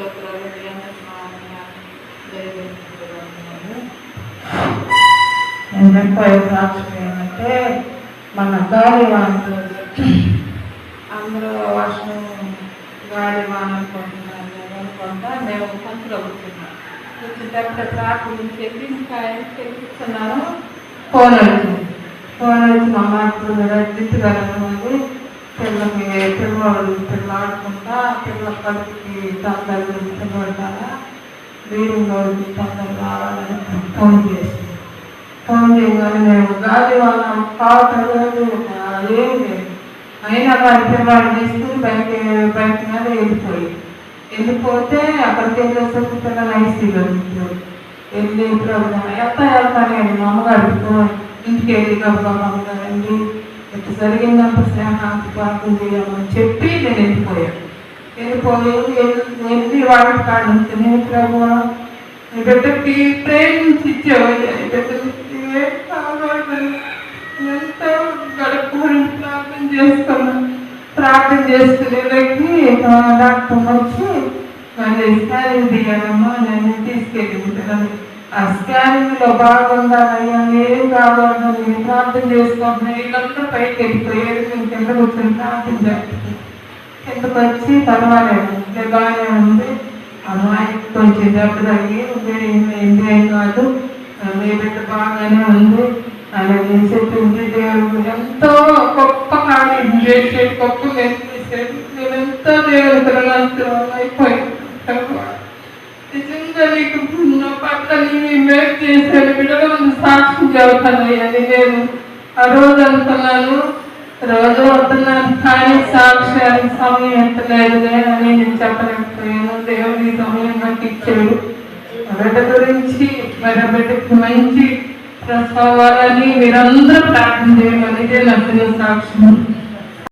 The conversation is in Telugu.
స్తోత్రాలు. నేను చెప్పే సాక్ష్యం ఏంటంటే మన గాలి వానలు అందరూ వర్షం గాలి వానలు అనుకుంటా మేము కొంచెంలో కూర్చున్నప్పుడు ట్రాఫిక్ చెప్పి ఇంకా కూర్చున్నాను. ఫోన్ వచ్చి మా అమ్మ దిట్టుగానే పిల్లలకి పిల్లలు ఆడుకుంటా పిల్లల కడుపుకి తొందరగా పిల్లబడ్డారా రీడింగ్ రోజు తొందరగా రావాలని ఫోన్ చేయగానే మేము గాలి వాళ్ళ కావట్లేదు ఏం లేదు. అయినా వారి పిల్లలు తీసుకుని బయట మీద వెళ్ళిపోతే అక్కడికి వెళ్ళేసరికి పిల్లలు ఐసీలో వెళ్ళి వెళ్తానే మా అమ్మగారు ఇంటికి వెళ్ళి గబ్బమ్మగారండి ఇట్లా జరిగిందంటే స్నేహానికి ప్రార్థన చేయమని చెప్పి నేను వెళ్ళి వాళ్ళ కాడ నుంచి నేను ప్రభు నీ బిడ్డకి ప్రేమించి ఇచ్చావు ఎంతో గడుపుకొని ప్రార్థన చేసుకునేకి డాక్టర్ వచ్చి మళ్ళీ స్కానింగ్ తీయాలమ్మా నేను తీసుకెళ్ళి ఆ స్కానింగ్ లో బాగుండాలయ్యా ఏం కావాలని ప్రార్థన చేసుకుంటున్నా వీళ్ళంతా పైకి వెళ్ళిపోయారు. మేము కింద కూర్చొని ప్రార్థన చేస్తాం. కిందకు వచ్చి పర్వాలేదు బాగానే ఉంది. అమ్మాయికి కొంచెం దెబ్బ తగ్గి ఏం కాదు మీ బిడ్డ బాగానే ఉంది అని నేను చెప్పింది. దేవుడు ఎంతో గొప్ప కార్యం చేసేది, గొప్ప చేసేది. నేను ఎంతో దేవుడు అయిపోయాను. నిజంగా నీకు నా పట్ల నీ మేలు చేశాను బిడ్డగా సాక్షి చెబుతానని నేను ఆ రోజు అనుకున్నాను. రోజు వస్తున్నాను కానీ సాక్ష్యానికి సమయం ఎత్తలేదు అని నేను చెప్పలేకపోయాను. దేవుడి సమయం నాకు ఇచ్చాడు. బిడ్డ గురించి మరి బిడ్డకి మంచి ప్రసవాలని మీరందరూ ప్రార్థన చేయమని ఇదే నాకు సాక్ష్యం.